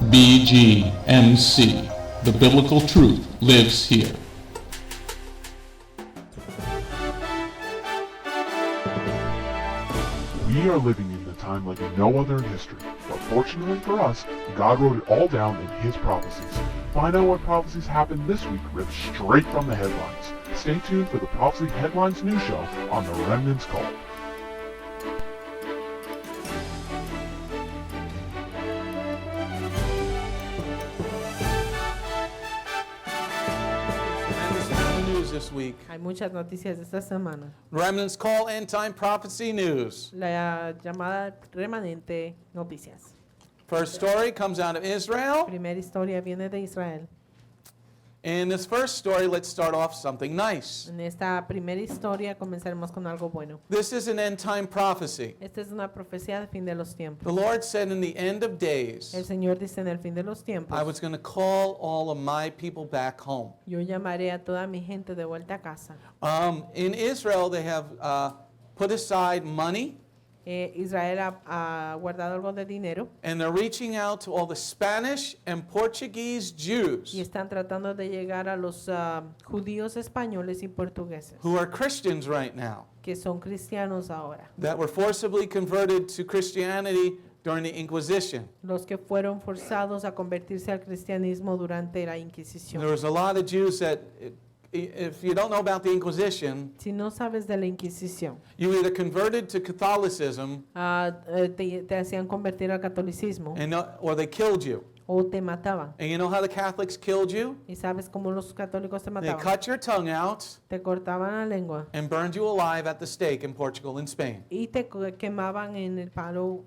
BGMC. The biblical truth lives here. We are living in a time like no other in history, but fortunately for us, God wrote it all down in His prophecies. Find out what prophecies happened this week ripped straight from the headlines. Stay tuned for the Prophecy Headlines news show on The Remnant's Call. This week. Hay muchas noticias esta semana. Remnants Call End Time Prophecy News. La llamada remanente noticias. First story comes out of Israel. Primera historia viene de Israel. In this first story, let's start off something nice. En esta primera historia comenzaremos con algo bueno. This is an end time prophecy. Esta es una profecía de fin de los The tiempos. Lord said in the end of days, El Señor dice en el fin de los tiempos, I was going to call all of my people back home. yo llamaré a toda mi gente de vuelta a casa. In Israel, they have put aside money, Israel ha guardado algo de dinero and they're reaching out to all the Spanish and Portuguese Jews y están tratando de llegar a los judíos españoles y portugueses who are Christians right now, que son cristianos ahora. that were forcibly converted to Christianity during the Inquisition. Los que fueron forzados a convertirse al cristianismo durante la Inquisición. There was a lot of Jews that, if you don't know about the Inquisition, Si no sabes de la Inquisición, you either converted to Catholicism te hacían convertir al catolicismo or they killed you. o te mataban. And you know how the Catholics killed you? ¿Y sabes cómo los católicos te They mataban? cut your tongue out Te cortaban la lengua and burned you alive at the stake in Portugal and Spain. y te quemaban en el palo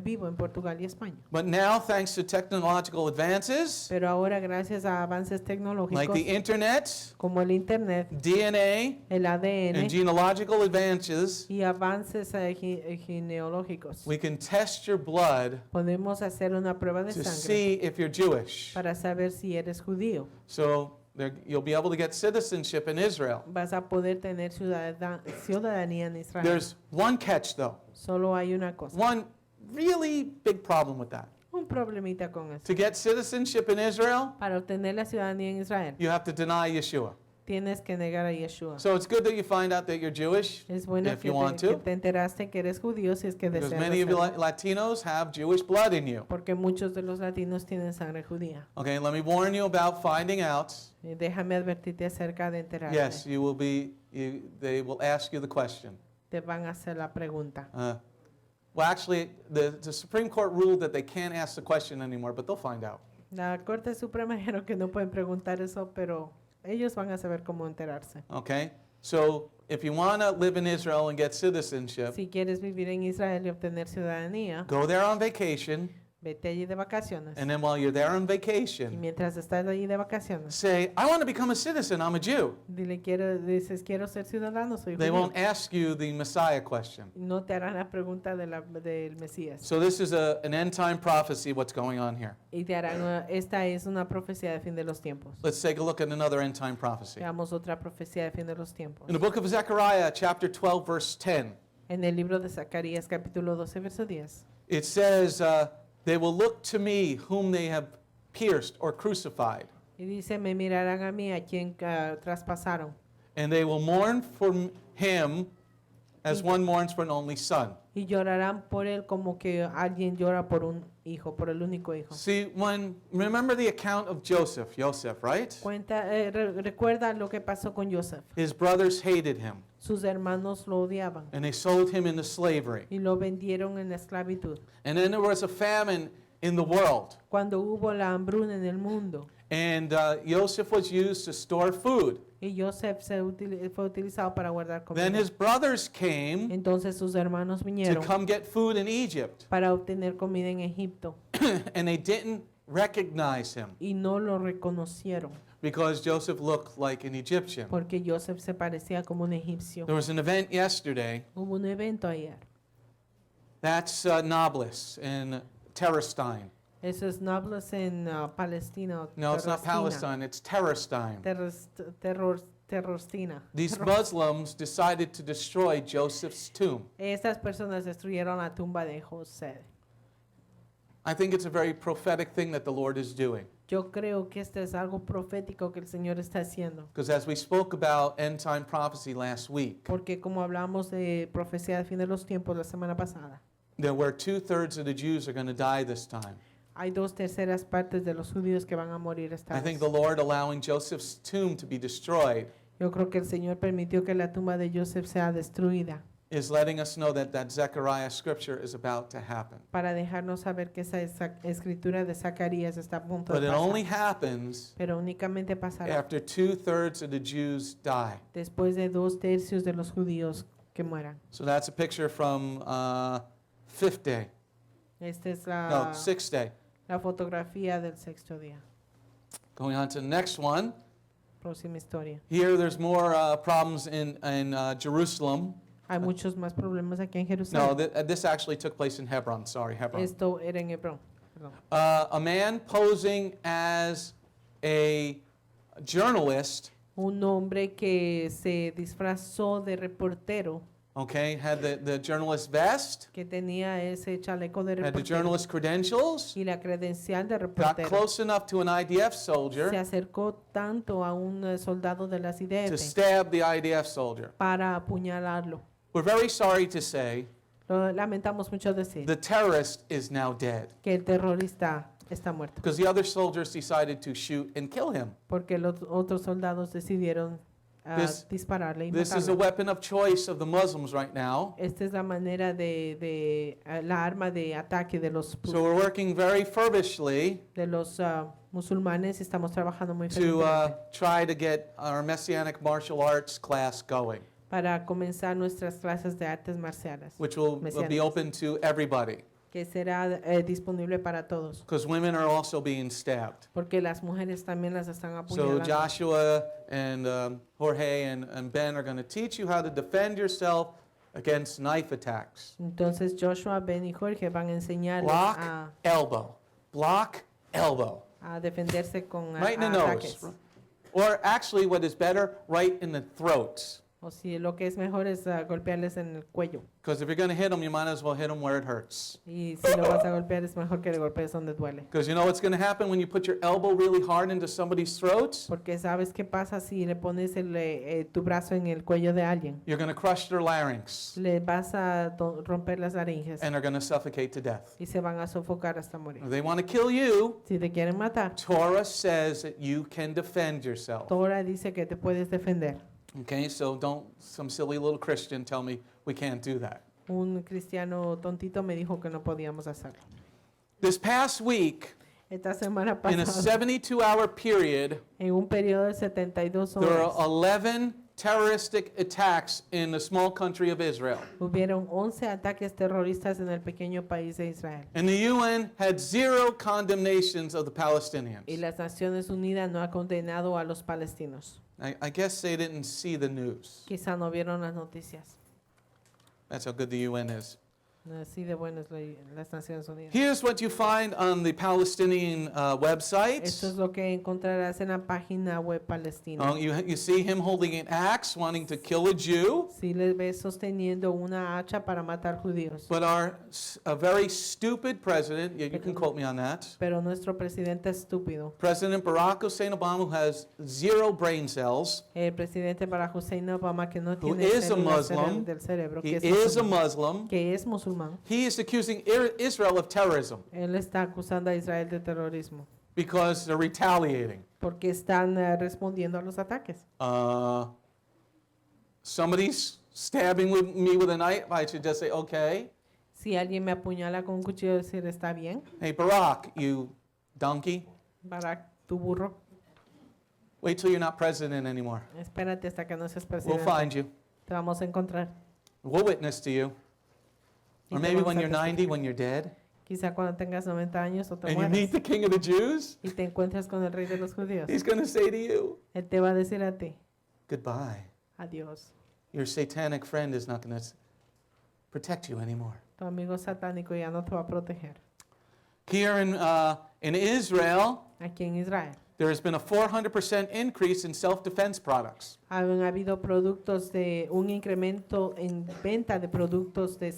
vivo en Portugal y España. But now, thanks to technological advances Pero ahora, gracias a avances like tecnológicos the internet, como el Internet, DNA, el ADN and genealogical advances, y avances genealógicos, we can test your blood podemos hacer una prueba de to sangre see if you're Jewish. para saber si eres judío. So you'll be able to get citizenship in Israel. Vas a poder tener ciudadanía en Israel. There's one catch, though. Solo hay una cosa, One really big problem with that. un problemita con eso. To get citizenship in Israel, Para obtener la ciudadanía en Israel, you have to deny Yeshua. tienes que negar a Yeshua. So it's good that you find out that you're Jewish, Es bueno if que you want que to, te enteraste que eres judío si es que because deseas many of you hacerlo. Latinos have Jewish blood in you. Porque muchos de los latinos tienen sangre judía. Okay, let me warn you about finding out. Déjame advertirte acerca de enterarte. Yes, they will ask you the question. Te van a hacer la pregunta. Well, actually, the Supreme Court ruled that they can't ask the question anymore, but they'll find out. La Corte Suprema dijeron que no pueden preguntar eso, pero ellos van a saber cómo enterarse. Okay, so if you want to live in Israel and get citizenship, Si quieres vivir en Israel y obtener ciudadanía, go there on vacation, vete allí de vacaciones. and then while you're there on Y vacation, mientras estás allí de vacaciones, say, I want to become a citizen, I'm a Jew. dices, quiero ser ciudadano, soy They judío. won't ask you the Messiah question. No te harán la pregunta del Mesías. So this is an end time prophecy, what's going on here. Y te harán, esta es una profecía de fin de los tiempos. Let's take a look at another end time prophecy. Veamos otra profecía de fin de los tiempos. In the book of Zechariah, chapter 12, verse 10, En el libro de Zacarías, capítulo 12, verso 10. it says, they will look to me whom they have pierced or crucified, Y dice, me mirarán a mí a quien traspasaron. and they will mourn for him as one mourns for an only son. Y llorarán por él como que alguien llora por un hijo, por el único hijo. See, remember the account of Joseph, right? Recuerda lo que pasó con Joseph. His brothers hated him, Sus hermanos lo odiaban and they sold him into slavery. y lo vendieron en la esclavitud. And then there was a famine in the world, Cuando hubo la hambruna en el mundo and Joseph was used to store food. y Joseph fue utilizado para guardar Then comida. his brothers came Entonces sus hermanos to vinieron come get food in Egypt, para obtener comida en Egipto and they didn't recognize him y no lo reconocieron because Joseph looked like an Egyptian. porque Joseph se parecía como un egipcio. There was an event yesterday. Hubo un evento ayer. That's Nablus in Terestine. Eso es Nablus en Palestina. No, it's not Palestine, it's Terestine. Terrostina. These Muslims decided to destroy Joseph's tomb. Estas personas destruyeron la tumba de José. I think it's a very prophetic thing that the Lord is doing. Yo creo que esto es algo profético que el Señor está haciendo. Because as we spoke about end time prophecy last week, Porque como hablamos de profecía de fin de los tiempos la semana pasada, there were 2/3 of the Jews are going to die this time. hay 2/3 partes de los judíos que van a morir esta I think vez. the Lord allowing Joseph's tomb to be destroyed Yo creo que el Señor permitió que la tumba de Joseph sea destruida is letting us know that that Zechariah scripture is about to happen. para dejarnos saber que esa escritura de Zacarías está a punto But de it only pasar. happens Pero únicamente pasará after 2/3 of the Jews die. después de 2/3 de los judíos que mueran. So that's a picture from fifth day. Esta es No, sixth day. la fotografía del sexto día. Going on to the next one. Próxima historia. Here there's more problems in Jerusalem. Hay muchos más problemas aquí en No, Jerusalén. this actually took place in Hebron. Sorry, Hebron. Esto era en Hebrón. Perdón. A man posing as a journalist, Un hombre que se disfrazó de reportero, okay, had the journalist vest, que tenía ese chaleco de had the reportero journalist credentials, y la credencial de got reportero. close enough to an IDF Se soldier acercó tanto a un soldado de las to IDF stab the IDF soldier. para apuñalarlo. We're very sorry to say Lo lamentamos mucho decir the terrorist is now dead que el terrorista está muerto, because the other soldiers decided to shoot and kill him. porque los otros soldados decidieron This- dispararle y This is a matarlo. weapon of choice of the Muslims right now. Esta es la manera la arma de ataque de los, So we're working very furbishly musulmanes. Estamos trabajando muy to fervientemente try to get our Messianic martial arts class going, para comenzar nuestras clases de artes marciales, which will be Messianic. open to everybody que será disponible para todos, because women are also being stabbed. porque las mujeres también las están So apuñalando. Joshua and Jorge and Ben are going to teach you how to defend yourself against knife attacks. Entonces Joshua, Ben y Jorge van a enseñarles Block, elbow. Block, elbow. a defenderse con Right in the ataques. nose. Or actually, what is better, right in the throat. O si lo que es mejor es golpearles en el cuello. Because if you're going to hit them, you might as well hit them where it hurts. Y si lo vas a golpear es mejor que le golpees donde duele. Because you know what's going to happen when you put your elbow really hard into somebody's throat? Porque sabes qué pasa si le pones tu brazo en el cuello de alguien. You're going to crush their larynx Le vas a romper las laringes and they're going to suffocate to death. y se van a sofocar hasta morir. If they want to kill you, Si te quieren matar, Torah says that you can defend yourself. Torah dice que te puedes defender. Okay, so don't some silly little Christian tell me we can't do that. Un cristiano tontito me dijo que no podíamos hacerlo. This past week, Esta semana in a pasada, 72-hour period, en un periodo de 72 there are horas, 11 terroristic attacks in the small country of Israel. hubieron 11 ataques terroristas en el pequeño país de Israel. And the UN had 0 condemnations of the Y Palestinians. las Naciones Unidas no ha condenado a los palestinos. I guess they didn't see the news. Quizá no vieron las noticias. That's how good the UN is. Así de buenas las Naciones Unidas. Here's what you find on the Palestinian websites. Esto es lo que encontrarás en la página web palestina. You see him holding an axe, wanting to kill a Jew. Si le ves sosteniendo una hacha para matar judíos. But a very stupid president, you can quote me on that, Pero nuestro presidente es estúpido. President Barack Hussein Obama, who has 0 brain cells, El presidente Barack Hussein Obama, que no who tiene is a células Muslim, del cerebro, he que is a musulmán, Muslim, que es musulmán. he is accusing Israel of terrorism Él está acusando a Israel de terrorismo because they're retaliating. porque están respondiendo a los ataques. Somebody's stabbing me with a knife, I should just say, okay. Si alguien me apuñala con un cuchillo, decir está bien. Hey, Barack, you donkey, Barack, tu burro, wait till you're not president anymore. espérate hasta que no seas We'll presidente. find you. Te vamos a encontrar. We'll witness to you. Y Or te maybe vamos when a you're 90, testificar. when you're dead, Quizá cuando tengas 90 años o te and you meet mueras the king of the Jews, y te encuentres con el rey de los judíos. he's going to say to you, Él te va a decir a ti, goodbye. adiós. Your satanic friend is not going to protect you anymore. Tu amigo satánico ya no te va a proteger. Here in Israel, Aquí en Israel there has been a 400% increase in self-defense products. han habido productos un incremento en venta de productos de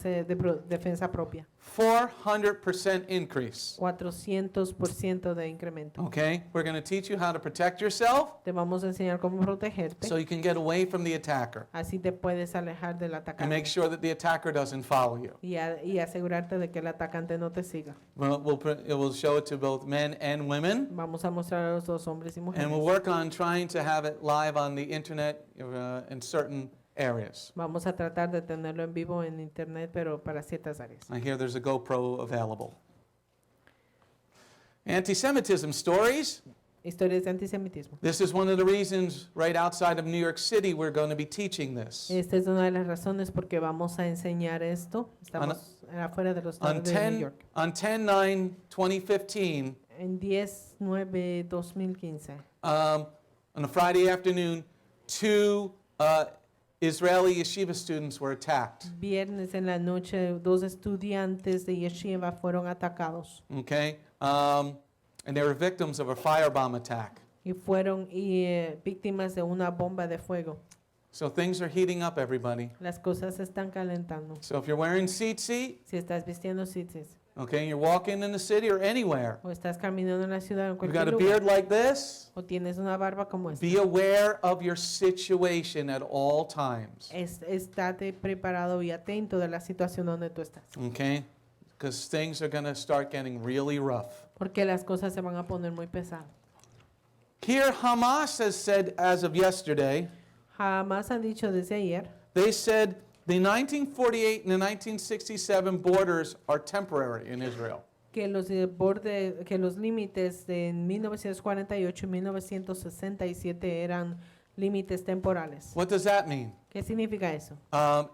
defensa propia. 400% increase. 400% de incremento. Okay? We're going to teach you how to protect yourself Te vamos a enseñar cómo protegerte, so you can get away from the attacker así te puedes alejar del and atacante make sure that the attacker doesn't follow you. y asegurarte de que el atacante no te siga. We'll show it to both men and women, Vamos a mostrar a los dos hombres y and we'll mujeres. work on trying to have it live on the internet in certain areas. Vamos a tratar de tenerlo en vivo en internet, pero para ciertas áreas. I hear there's a GoPro available. Anti-Semitism stories. Historias de antisemitismo. This is one of the reasons right outside of New York City we're going to be teaching this. Esta es una de las razones por qué vamos a enseñar esto. Estamos afuera de los On estados de New York. 10/9/2015, En 10/9/2015, on a Friday afternoon, two Israeli yeshiva students were attacked. viernes en la noche, 2 estudiantes de yeshiva fueron atacados Okay, and they were victims of a firebomb attack. y fueron víctimas de una bomba de fuego. So things are heating up, everybody. Las cosas se están calentando. So if you're wearing tzitzit, Si estás vistiendo tzitzis okay, you're walking in the city or anywhere, o estás caminando en la ciudad o en you've cualquier got a lugar beard like this, o tienes una barba como esta, be aware of your situation at all times. estate preparado y atento de la situación donde tú estás. Okay? Because things are going to start getting really rough. Porque las cosas se van a poner muy pesadas. Here, Hamas has said, as of yesterday, Jamás han dicho desde ayer they said the 1948 and the 1967 borders are temporary in Israel. que los límites de 1948 y 1967 eran límites temporales. What does that mean? ¿Qué significa eso?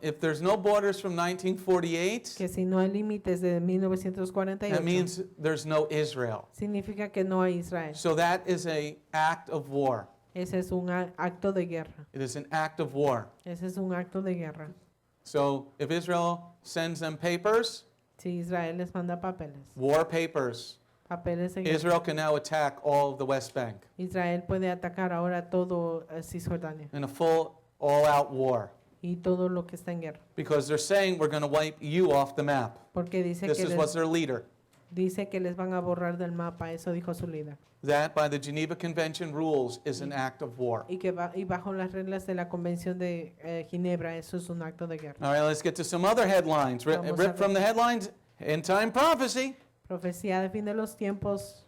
If there's no borders from 1948, Que si no hay límites de 1948, that means there's no Israel. significa que no hay Israel. So that is an act of war. Ese es un acto de guerra. It is an act of war. Ese es un acto de guerra. So if Israel sends them papers, Si Israel les manda papeles, war papers, papeles de guerra, Israel can now attack all of the West Bank Israel puede atacar ahora todo Cisjordania in a full, all-out war. y todo lo que está en guerra. Because they're saying we're going to wipe you off the map. Porque dice This que, is what's their leader. dice que les van a borrar del mapa, eso dijo su líder. That, by the Geneva Convention rules, is an act of war. Y bajo las reglas de la Convención de Ginebra, eso es un acto de guerra. All right, let's get to some other headlines. Vamos a Ripped from the headlines, end time prophecy. Profecía de fin de los tiempos,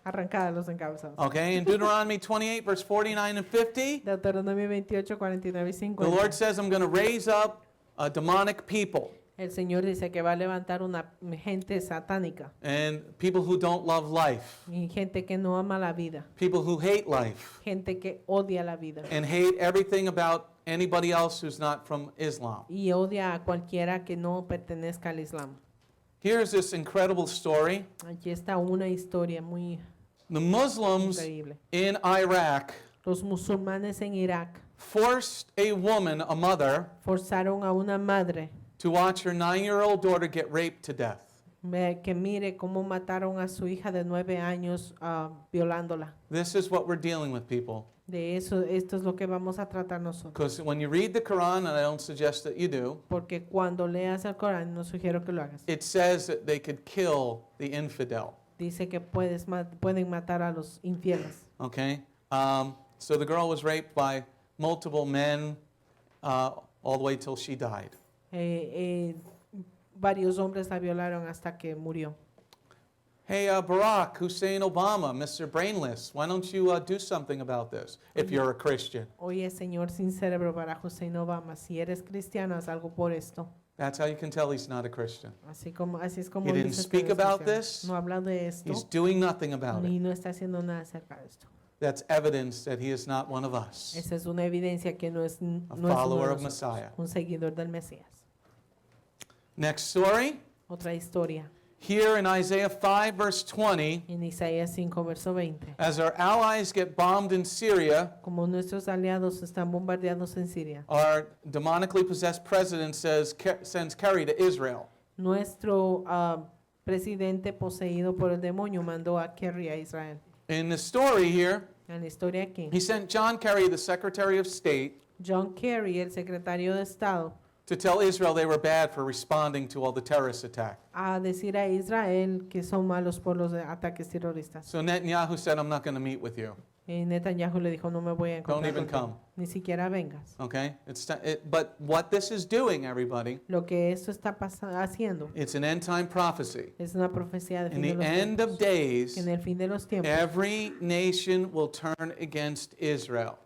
arrancada de los encabezados. Okay, in Deuteronomy 28, verse 49 and 50, Deuteronomio 28, 49 y the 50. Lord says, I'm going to raise up a demonic people El Señor dice que va a levantar una gente satánica and people who don't love life, y gente que no ama la vida, people who hate life gente que odia la vida and hate everything about anybody else who's not from Islam. y odia a cualquiera que no pertenezca al Islam. Here's this incredible story. Aquí está una historia muy The Muslims increíble. in Iraq Los musulmanes en Irak forced a woman, a mother, forzaron a una madre to watch her 9-year-old daughter get raped to death. que mire cómo mataron a su hija de 9 años violándola. This is what we're dealing with, people. De eso, esto es lo que vamos a tratar nosotros. Because when you read the Quran, and I don't suggest that you do, Porque cuando leas el Corán, no sugiero que lo hagas. it says that they could kill the infidel. Dice que pueden matar a los infieles. Okay? So the girl was raped by multiple men all the way till she died. Varios hombres la violaron hasta que murió. Hey, Barack Hussein Obama, Mr. Brainless, why don't you do something about this if you're a Christian? Oye, señor sin cerebro, Barack Hussein Obama, si eres cristiano, haz algo por esto. That's how you can tell he's not a Christian. Así es como He didn't dices que speak eres about cristiano. this. No habla de esto He's doing nothing about y it. no está haciendo nada acerca de esto. That's evidence that he is not one of us, Esa es una evidencia que no es, a no es uno follower de of nosotros, Messiah. un seguidor del Mesías. Next story. Otra historia Here in Isaiah 5, verse 20, en Isaías 5, verso 20. as our allies get bombed in Syria, Como nuestros aliados están bombardeados en Siria, our demonically possessed president sends Kerry to Israel. nuestro presidente poseído por el demonio mandó a Kerry a Israel. In the story here, En la historia aquí, he sent John Kerry, the Secretary of State, John Kerry, el secretario de Estado, to tell Israel they were bad for responding to all the terrorist attacks. a decir a Israel que son malos por los ataques terroristas. So Netanyahu said, I'm not going to meet with you. Y Netanyahu le dijo, no me voy a Don't encontrar even contigo, come. ni siquiera vengas. Okay? But what this is doing, everybody, Lo que esto está haciendo it's an end time prophecy. es una profecía de In fin de the los end of tiempos. days, En el fin de los tiempos, every nation will turn against Israel.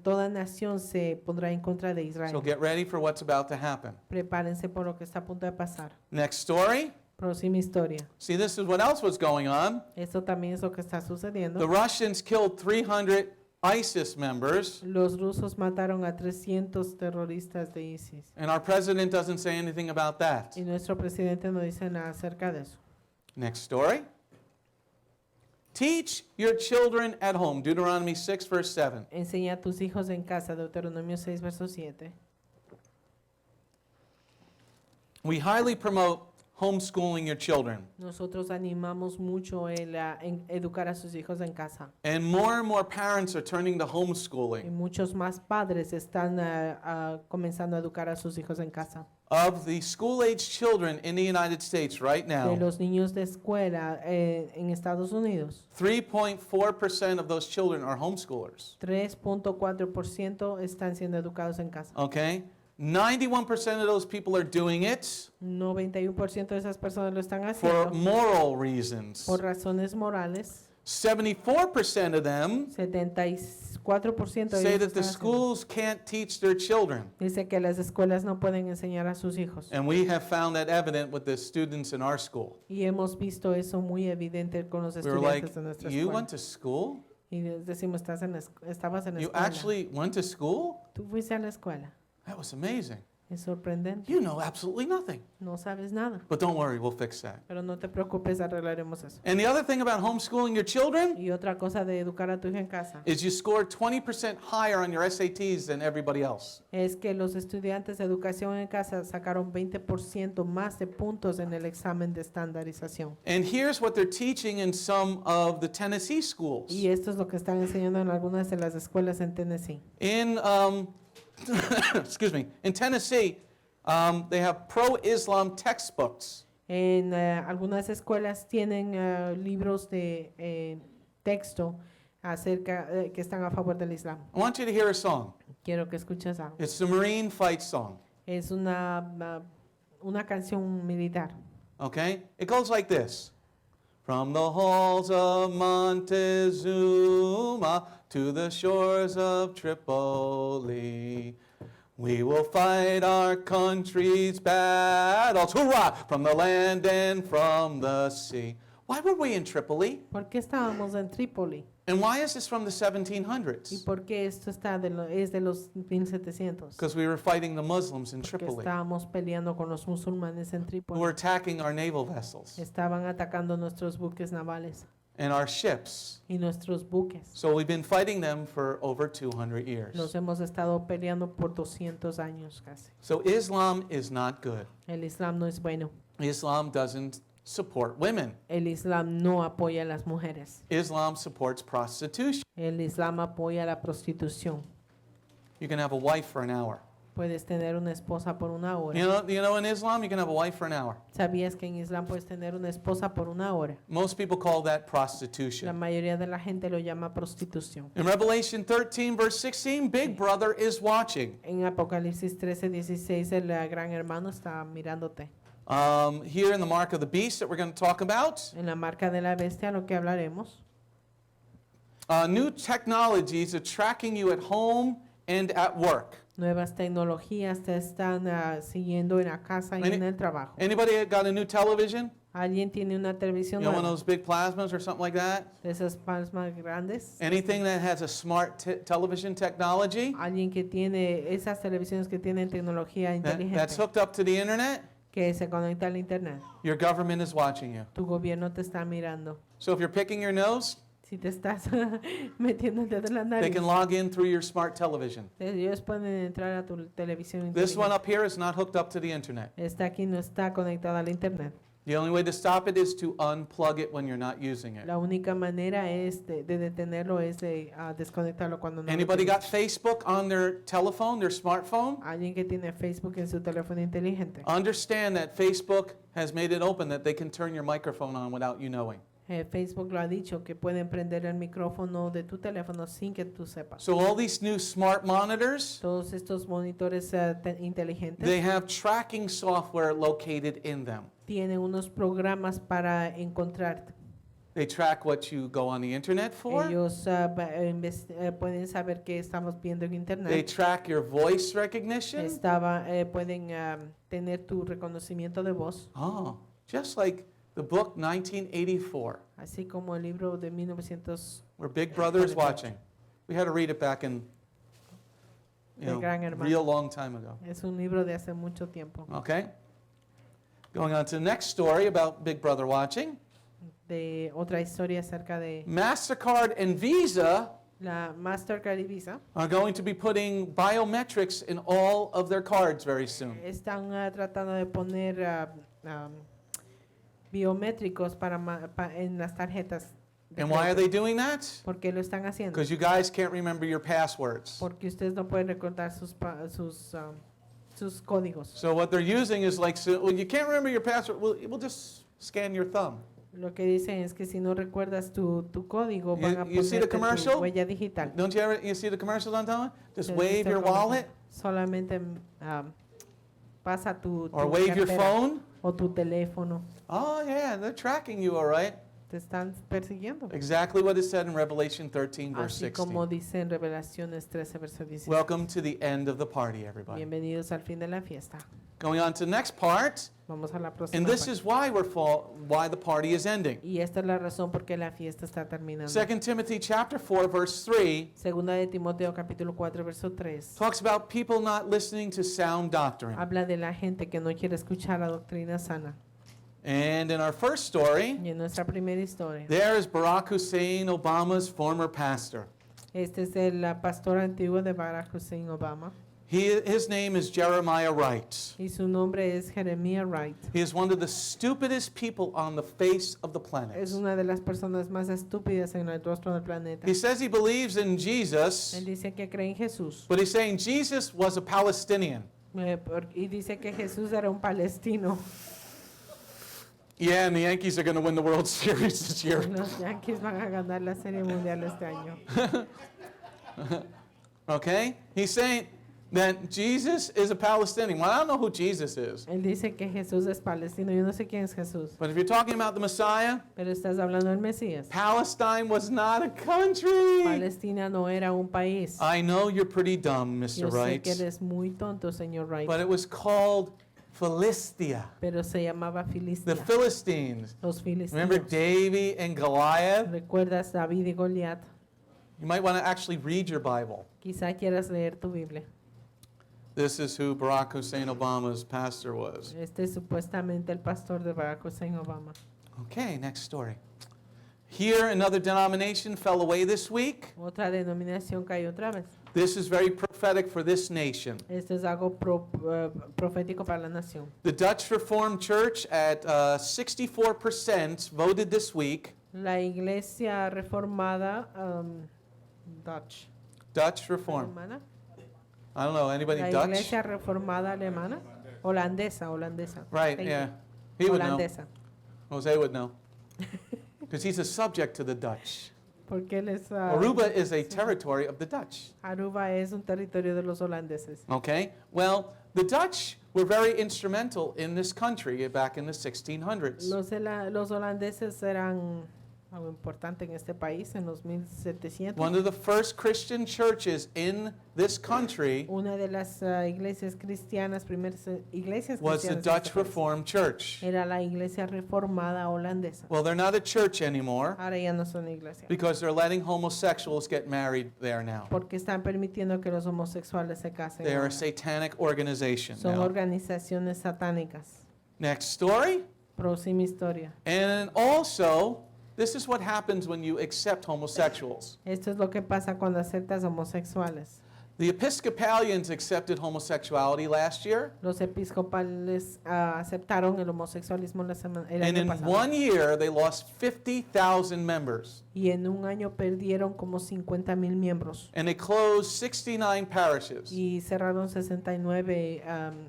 toda nación se pondrá en contra de Israel. So get ready for what's about to happen. Prepárense por lo que está a punto de pasar. Next story. Próxima historia. See, this is what else was going on. Esto también es lo que está sucediendo. The Russians killed 300 ISIS members, Los rusos mataron a 300 terroristas de ISIS. and our president doesn't say anything about that. Y nuestro presidente no dice nada acerca de eso. Next story. Teach your children at home. Deuteronomy 6, verse 7. Enseña a tus hijos en casa. Deuteronomio 6, verso 7. We highly promote homeschooling your children. Nosotros animamos mucho en educar a sus hijos en casa. And more parents are turning to Y homeschooling. muchos más padres están comenzando a educar a sus hijos en casa. Of the school-age children in the United States right De now, los niños de escuela en Estados Unidos, 3.4% of those children are homeschoolers. 3.4% están siendo educados en casa. Okay? 91% of those people are doing it 91% de esas personas lo están for haciendo moral reasons. por razones morales. 74% of them 74% de say ellos that the están haciendo. schools can't teach their children. Dice que las escuelas no pueden enseñar a sus hijos. And we have found that evident with the students in our school. Y hemos visto eso muy evidente con los We were like, estudiantes de nuestra you escuela. went to school? Y decimos, estabas en la You escuela. actually went to school? Tú fuiste a la escuela. That was amazing. Es sorprendente. You know absolutely nothing. No sabes nada. But don't worry, we'll fix that. Pero no te preocupes, arreglaremos eso. And the other thing about homeschooling your children Y otra cosa de educar a tu hija en casa is you score 20% higher on your SATs than everybody else. es que los estudiantes de educación en casa sacaron 20% más de puntos en el examen de estandarización. And here's what they're teaching in some of the Tennessee schools. Y esto es lo que están enseñando en algunas de las escuelas en Tennessee. In excuse me, in Tennessee, they have pro-Islam textbooks. En algunas escuelas tienen libros de texto acerca que están a favor del Islam. I want you to hear a song. Quiero que escuches algo. It's the Marine fight song. Es una canción militar. Okay? It goes like this. From the halls of Montezuma to the shores of Tripoli, we will fight our country's battles. Hoorah! From the land and from the sea. Why were we in Tripoli? ¿Por qué estábamos en Trípoli? And why is this from the ¿Y 1700s? por qué esto es de los 1700? Because we were fighting the Muslims in Porque Tripoli estábamos peleando con los musulmanes en who Trípoli. were attacking our naval vessels Estaban atacando nuestros buques navales and our ships. y nuestros buques. So we've been fighting them for over 200 years. Los hemos estado peleando por 200 años casi. So Islam is not good. El Islam no es bueno. Islam doesn't support women. El Islam no apoya a las mujeres. Islam supports prostitution. El Islam apoya la prostitución. You can have a wife for an hour. Puedes tener una esposa por una hora. You know in Islam you can have a wife for an hour. ¿Sabías que en Islam puedes tener una esposa por una hora? Most people call that La prostitution. mayoría de la gente lo llama prostitución. In Revelation 13 verse 16, Big Brother is watching. En Apocalipsis 13:16 el gran hermano está mirándote. Here in the mark of the beast that we're going to talk about, En la marca de la bestia, lo que hablaremos. new technologies are tracking you at home and at work. Nuevas tecnologías te están siguiendo en la casa y en el trabajo. Anybody got a new television? ¿Alguien tiene una televisión You know, one of nueva? those big plasmas or something like that? De esas plasmas grandes. Anything that has a smart television technology Alguien que tiene esas televisiones que tienen tecnología that's inteligente hooked up to the internet, que se conecta al internet. your government is watching you. Tu gobierno te está mirando. So if you're picking your nose, Si te estás metiendo el dedo en la they nariz, can log in through your smart television. ellos pueden entrar a tu televisión This one inteligente. up here is not hooked up to the internet. Esta aquí no está conectada al internet. The only way to stop it is to unplug it when you're not using it. La única manera de detenerlo es de desconectarlo cuando no lo Anybody tienes. got Facebook on their telephone, their smartphone? Alguien que tiene Facebook en su teléfono inteligente. Understand that Facebook has made it open that they can turn your microphone on without you knowing. Facebook lo ha dicho que pueden prender el micrófono de tu teléfono sin que tú sepas. So all these new smart monitors, Todos estos monitores inteligentes they have tracking software located in them. tienen unos programas para encontrarte. They track what you go on the internet for. Ellos pueden saber qué estamos viendo en They internet. track your voice recognition. Pueden tener tu reconocimiento de voz, Oh, just like the book 1984, así como el libro de 1900. where Big Brother is watching. We had to read it back in, El Gran Hermano. real long time ago. Es un libro de hace mucho tiempo. Okay? Going on to the next story about Big Brother watching. De otra historia acerca de MasterCard and Visa la Mastercard y Visa. are going to be putting biometrics in all of their cards very soon. Están tratando de poner biométricos en las tarjetas. de And why are crédito. they doing that? ¿Por qué lo están haciendo? Because you guys can't remember your passwords. Porque ustedes no pueden recordar sus códigos. So what they're using is like, so, well, you can't remember your password, we'll just scan your thumb. Lo que dicen es que si no recuerdas tu código, van a You see the ponerte tu commercial? huella digital. Don't you see the commercials on time? Just Entonces, wave your wallet Solamente pasa tu or wave your cartera phone. o tu teléfono. Oh yeah, they're tracking you, all right. Te están persiguiendo. Exactly what it said in Revelation 13, verse Así como 16. dice en Revelaciones 13, verso 16. Welcome to the end of the party, everybody. Bienvenidos al fin de la fiesta. Going on to the next part, Vamos a la próxima and this parte. is why why the party is ending. Y esta es la razón por qué la fiesta está terminando. 2 Timothy chapter 4, verse 3 Segunda de Timoteo capítulo 4 verso 3 talks about people not listening to sound doctrine. habla de la gente que no quiere escuchar la doctrina sana. And in our first story, Y en nuestra primera historia, there is Barack Hussein Obama's former pastor. este es el pastor antiguo de Barack Hussein Obama His name is Jeremiah Wright. y su nombre es Jeremiah Wright. He is one of the stupidest people on the face of the planet. Es una de las personas más estúpidas en el rostro del planeta. He says he believes in Él Jesus, dice que cree en Jesús but he's saying Jesus was a Palestinian. y dice que Jesús era un palestino. Yeah, and the Yankees are going to win the World Series this year. Los Yankees van a ganar la Serie Mundial este año. Okay? He's saying that Jesus is a Palestinian. Well, I don't know who Jesus is. Él dice que Jesús es palestino. Yo no sé quién es Jesús. But if you're talking about the Messiah, Pero estás hablando del Mesías. Palestine was not a country. Palestina no era un país. I know you're pretty dumb, Yo Mr. sé Wright, que eres muy tonto, señor Wright. but it was called Philistia. Pero se llamaba The Filistia. Philistines. Los Remember filisteos. David and Goliath? ¿Recuerdas David y Goliat? You might want to actually read your Bible. Quizá quieras leer tu Biblia. This is who Barack Hussein Obama's pastor was. Este es supuestamente el pastor de Barack Hussein Obama. Okay, next story. Here, another denomination fell away this week. Otra denominación cayó otra vez. This is very prophetic for this nation. Esto es algo profético para la nación. The Dutch Reformed Church at 64% voted this week. La iglesia reformada Dutch Reformed. alemana. I don't know, anybody La Dutch? iglesia reformada alemana. Holandesa. Right, Thank yeah. you. He would know. Holandesa. Jose would know. Because he's a subject to the Dutch. Porque él es, Aruba is a territory of the Dutch. Aruba es un territorio de los holandeses. Okay? Well, the Dutch were very instrumental in this country back in the 1600s. Los holandeses eran algo importante en este país en los 1700. One of the first Christian churches in this country Una de las iglesias cristianas, primeras iglesias was the cristianas de Dutch este país, Reformed Church. era la iglesia reformada holandesa. Well, they're not a church anymore Ahora ya no son iglesia. because they're letting homosexuals get married there now. Porque están permitiendo que los homosexuales se casen. They are a ahora. satanic organization Son now. organizaciones satánicas. Next story. Próxima historia. And also, this is what happens when you accept homosexuals. Esto es lo que pasa cuando aceptas homosexuales. The Episcopalians accepted homosexuality last year, Los episcopales aceptaron el homosexualismo el and año in pasado. 1 year they lost 50,000 members, Y en un año perdieron como 50,000 miembros. and they closed 69 parishes. Y cerraron 69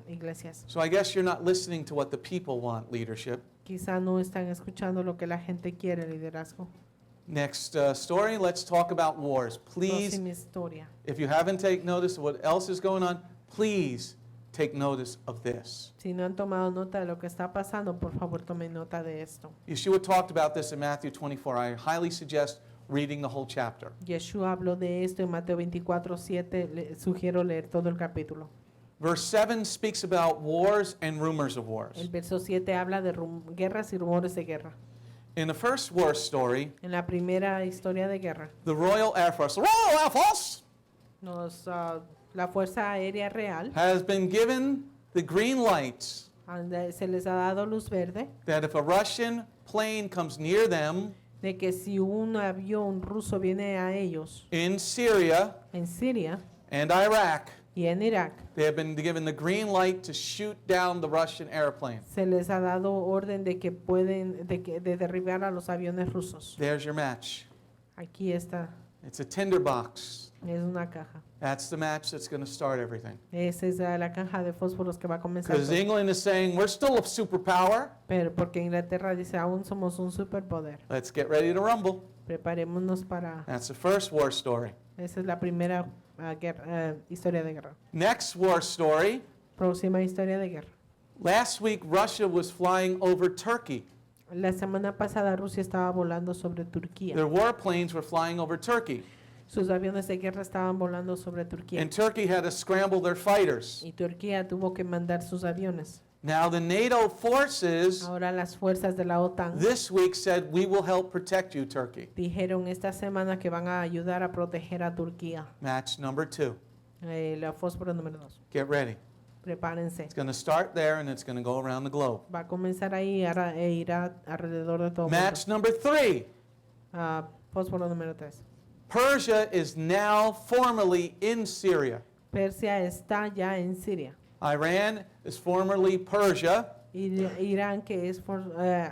iglesias. So I guess you're not listening to what the people want, leadership. Quizá no están escuchando lo que la gente quiere, liderazgo. Next story, let's talk about wars. Please, Próxima historia. if you haven't taken notice of what else is going on, please take notice of this. Si no han tomado nota de lo que está pasando, por favor tomen nota de esto. Yeshua talked about this in Matthew 24. I highly suggest reading the whole chapter. Yeshua habló de esto en Mateo 24:7. Le sugiero leer todo el capítulo. Verse 7 speaks about wars and rumors of wars. El verso 7 habla de guerras y rumores de guerra. In the first war story, En la primera historia de guerra, the Royal Air Force la Fuerza Aérea Real has been given the green lights se les ha dado luz verde that if a Russian plane comes near them de que si un avión ruso viene a ellos in Syria en Siria and Iraq, y en Irak, they have been given the green light to shoot down the Russian airplane. se les ha dado orden de que pueden de derribar a los aviones rusos. There's your match. Aquí está, It's a tinderbox. es una caja. That's the match that's going to start everything. Esa es la caja de fósforos que va a comenzar Because todo. England is saying, we're still a superpower. Pero porque Inglaterra dice, aún somos un superpoder. Let's get ready to rumble. Preparémonos para... That's the first war story. Esa es la primera historia de guerra. Next war story. Próxima historia de guerra. Last week, Russia was flying over Turkey. La semana pasada Rusia estaba volando sobre Turquía. Their warplanes were flying over Turkey. Sus aviones de guerra estaban volando sobre Turquía. And Turkey had to scramble their fighters. Y Turquía tuvo que mandar sus aviones. Now, the NATO forces Ahora las fuerzas de la OTAN this week said, we will help protect you, Turkey. dijeron esta semana que van a ayudar a proteger a Turquía. Match number 2. La fósforo número 2. Get ready. Prepárense. It's going to start there and it's going to go around the globe. Va a comenzar ahí e irá alrededor de todo el mundo. Match number 3. Fósforo número 3. Persia is now formally in Syria. Persia está ya en Siria. Iran is formerly Persia. Irán, que es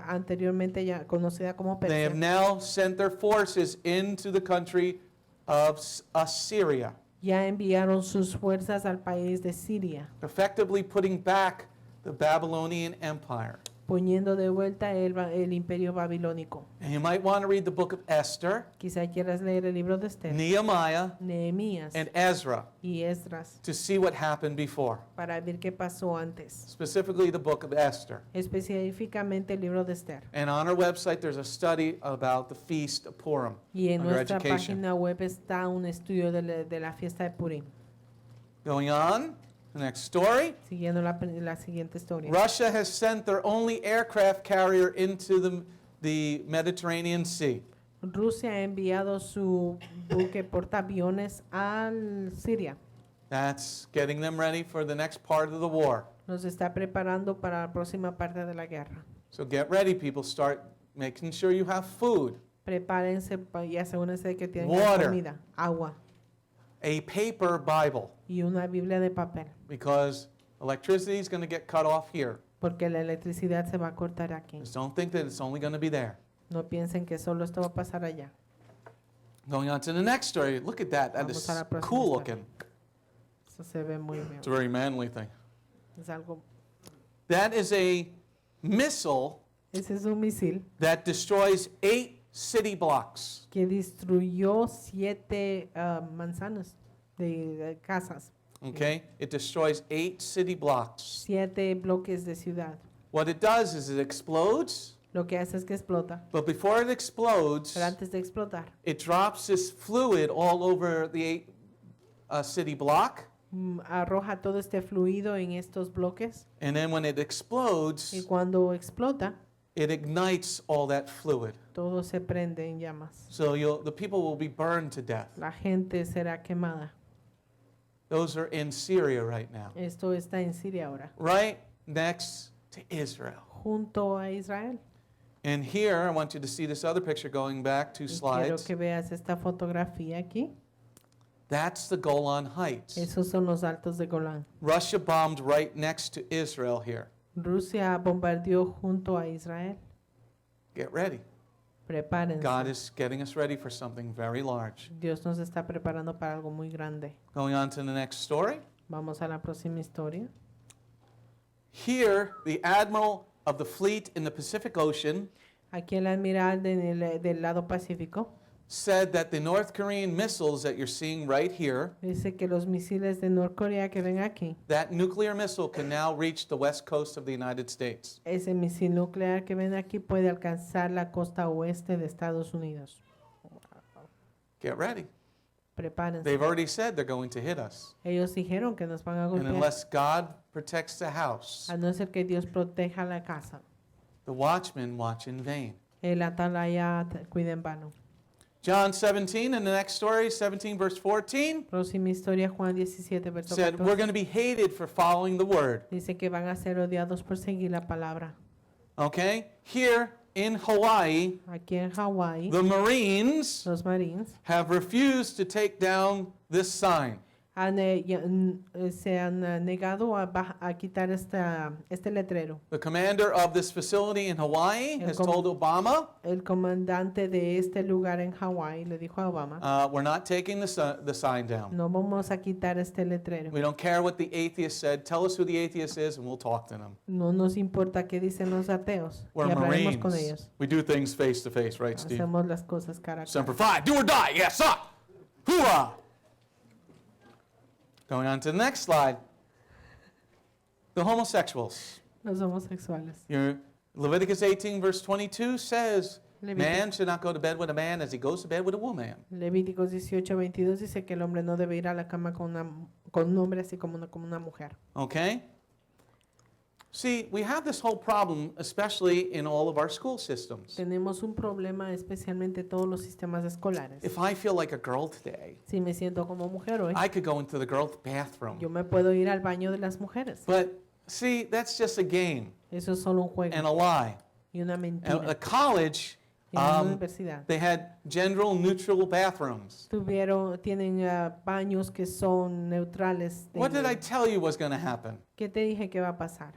anteriormente ya conocida como They have Persia, now sent their forces into the country of Assyria, ya enviaron sus fuerzas al país de Siria, effectively putting back the Babylonian Empire. poniendo de vuelta el imperio babilónico. And you might want to read the book of Esther, Quizá quieras leer el libro de Esther, Nehemiah, Nehemías and Ezra y Esdras to see what happened before, para ver qué pasó antes. specifically the book of Esther. Específicamente el libro de Esther. And on our website, there's a study about the feast of Purim Y en under nuestra education. página web está un estudio de la fiesta de Purim. Going on, the next story. Siguiendo la siguiente historia. Russia has sent their only aircraft carrier into the Mediterranean Sea. Rusia ha enviado su buque portaaviones al Siria. That's getting them ready for the next part of the war. Nos está preparando para la próxima parte de la guerra. So get ready, people. Start making sure you have food, Prepárense y asegúrense de que tienen Water. comida, agua a paper Bible, y una Biblia de papel, because electricity is going to get cut off here. porque la electricidad se va a cortar aquí. Just don't think that it's only going to be there. No piensen que solo esto va a pasar allá. Going on to the next story. Look at that. That Vamos is a la próxima cool historia. looking. Eso se ve muy bien. It's a very manly thing. Es algo. That is a missile Ese es un misil that destroys 8 city blocks. que destruyó 7 manzanas de casas, Okay? It destroys 8 city blocks. 7 bloques de ciudad. What it does is it explodes, Lo que hace es que explota, but before it explodes, pero antes de explotar, it drops this fluid all over the 8 city block. Arroja todo este fluido en estos bloques And then when it y explodes, cuando explota, it ignites all that fluid. todo se prende en llamas. So the people will be burned to death. La gente será quemada. Those are in Syria right now. Esto está en Siria ahora, Right next to Israel. junto a Israel. And here, I want you to see this other picture going back 2 Y quiero slides. que veas esta fotografía aquí. That's the Golan Heights. Esos son los altos de Golán. Russia bombed right next to Israel here. Rusia bombardeó junto a Israel. Get ready. Prepárense. God is getting us ready for something very large. Dios nos está preparando para algo muy grande. Going on to the next story. Vamos a la próxima historia. Here, the admiral of the fleet in the Pacific Ocean Aquí el almirante del lado Pacífico said that the North Korean missiles that you're seeing right here, dice que los misiles de Norcorea que ven aquí, that nuclear missile can now reach the west coast of the United States. ese misil nuclear que ven aquí puede alcanzar la costa oeste de Estados Unidos. Get ready. Prepárense. They've already said they're going to hit us. Ellos dijeron que nos van a And golpear. unless God protects the house, A no ser que Dios proteja la casa. the watchmen watch in vain. El atalaya cuida en vano. John 17, in the next story, 17 verse 14, Próxima historia, Juan 17, verso said, we're 14. going to be hated for following the word. Dice que van a ser odiados por seguir la palabra. Okay? Here in Hawaii, Aquí en Hawái, the Marines los Marines have refused to take down this sign. se han negado a quitar este letrero. The commander of this facility in Hawaii has told Obama, El comandante de este lugar en Hawái le dijo a Obama, we're not taking the sign down. no vamos a quitar este letrero. We don't care what the atheist said. Tell us who the atheist is and we'll talk to them. No nos importa qué dicen los ateos. We're Y hablaremos con Marines. ellos. We do things face to face, right, Steve? Hacemos las cosas cara a Semper cara. Fi, do or die, yes, sir. Hoorah! Going on to the next slide. The homosexuals. Los homosexuales. Leviticus 18 verse 22 says, Levítico- man should not go to bed with a man as he goes to bed with a woman. Levíticos 18:22 dice que el hombre no debe ir a la cama con un hombre así como una mujer. Okay? See, we have this whole problem, especially in all of our school systems. Tenemos un problema especialmente todos los sistemas escolares. If I feel like a girl today, Si me siento como mujer hoy, I could go into the girls' bathroom. yo me puedo ir al baño de las mujeres. But see, that's just a game Eso es solo un juego and a lie. y una At mentira. a college, En la universidad they had gender neutral bathrooms. tienen baños que son neutrales. What did I tell you was going to happen? ¿Qué te dije que va a pasar?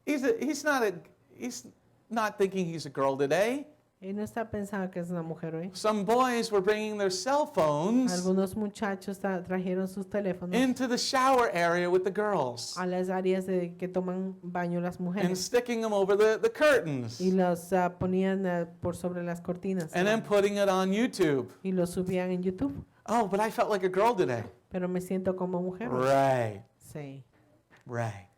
He's not thinking he's a girl today. Él no está pensando que es una mujer hoy. Some boys were bringing their cell phones Algunos muchachos trajeron sus teléfonos into the shower area with the girls a las áreas de que toman baño las and mujeres sticking them over the curtains y los ponían por sobre las cortinas and then putting it on YouTube. y los subían en YouTube. Oh, but I felt like a girl today. Pero me siento como mujer hoy. Right, Sí, right.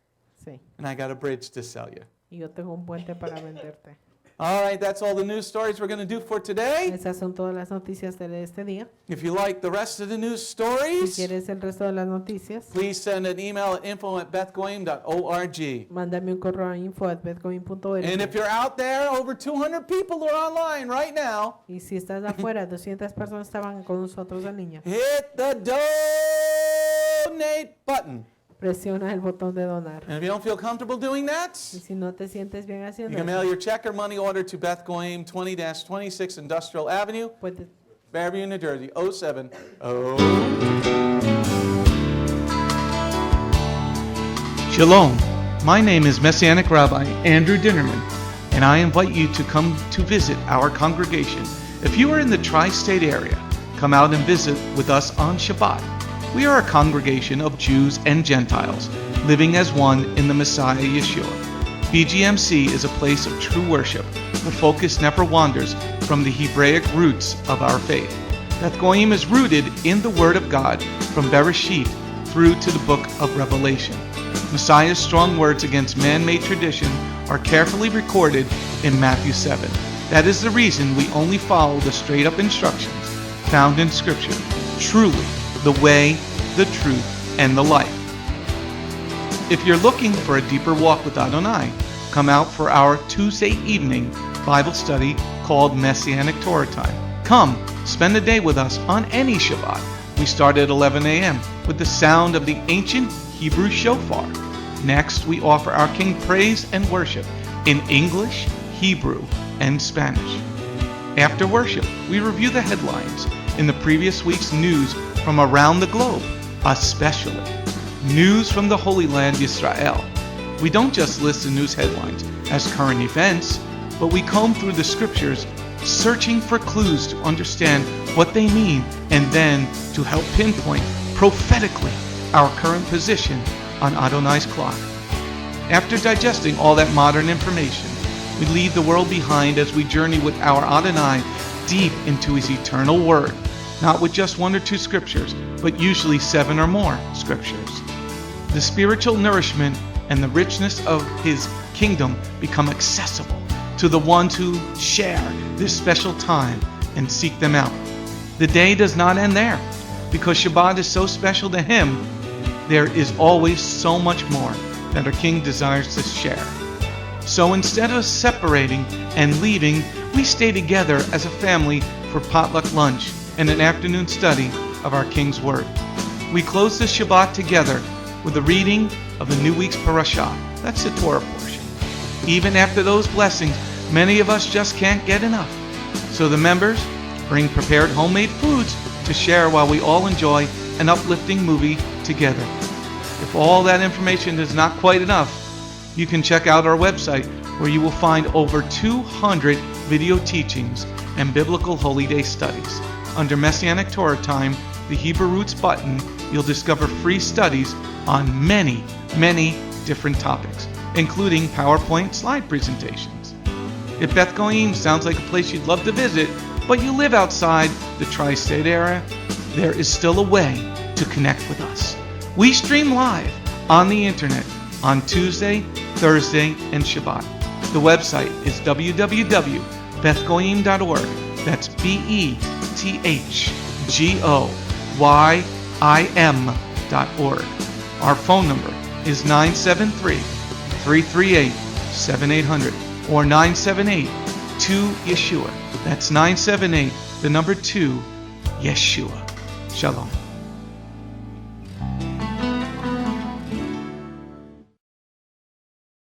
sí. And I got a bridge to sell you. Y yo tengo un puente para venderte. All right, that's all the news stories we're going to do for today. Esas son todas las noticias de este día. If you like the rest of the news Si stories, quieres el resto de las noticias, please send an email at info@bethgoim.org. mándame un correo a info@bethgoin.org. And if you're out there, over 200 people are online right now. Y si estás afuera, 200 personas estaban con nosotros en línea. Hit the donate button. Presiona el botón de donar. And if you don't feel comfortable doing that, Y si no te sientes bien you haciendo can mail eso, your check or money order to Beth Goim, 20-26 Industrial Avenue, puedes Fairview, New Jersey, 070. Shalom. My name is Messianic Rabbi Andrew Dinnerman, and I invite you to come to visit our congregation. If you are in the tri-state area, come out and visit with us on Shabbat. We are a congregation of Jews and Gentiles, living as one in the Messiah Yeshua. BGMC is a place of true worship. The focus never wanders from the Hebraic roots of our faith. Beth Goim is rooted in the Word of God from Bereshit through to the book of Revelation. Messiah's strong words against man-made tradition are carefully recorded in Matthew 7. That is the reason we only follow the straight-up instructions found in Scripture. Truly, the way, the truth, and the life. If you're looking for a deeper walk with Adonai, come out for our Tuesday evening Bible study called Messianic Torah Time. Come, spend a day with us on any Shabbat. We start at 11 a.m. with the sound of the ancient Hebrew shofar. Next, we offer our King praise and worship in English, Hebrew, and Spanish. After worship, we review the headlines in the previous week's news from around the globe, especially news from the Holy Land, Israel. We don't just list the news headlines as current events, but we comb through the scriptures, searching for clues to understand what they mean and then to help pinpoint prophetically our current position on Adonai's clock. After digesting all that modern information, we leave the world behind as we journey with our Adonai deep into his eternal word, not with just 1 or 2 scriptures, but usually 7 or more scriptures. The spiritual nourishment and the richness of his kingdom become accessible to the ones who share this special time and seek them out. The day does not end there. Because Shabbat is so special to him, there is always so much more that our King desires to share. So instead of separating and leaving, we stay together as a family for potluck lunch and an afternoon study of our King's Word. We close the Shabbat together with the reading of the new week's parashah. That's the Torah portion. Even after those blessings, many of us just can't get enough. So the members bring prepared homemade foods to share while we all enjoy an uplifting movie together. If all that information is not quite enough, you can check out our website where you will find over 200 video teachings and biblical holy day studies. Under Messianic Torah Time, the Hebrew Roots button, you'll discover free studies on many different topics, including PowerPoint slide presentations. If Beth Goyim sounds like a place you'd love to visit, but you live outside the tri-state area, there is still a way to connect with us. We stream live on the internet on Tuesday, Thursday, and Shabbat. The website is www.bethgoyim.org. That's BETHGOYIM.org. Our phone number is 973-338-7800 or 978-2-YESHUA. That's 978, the number 2, Yeshua. Shalom.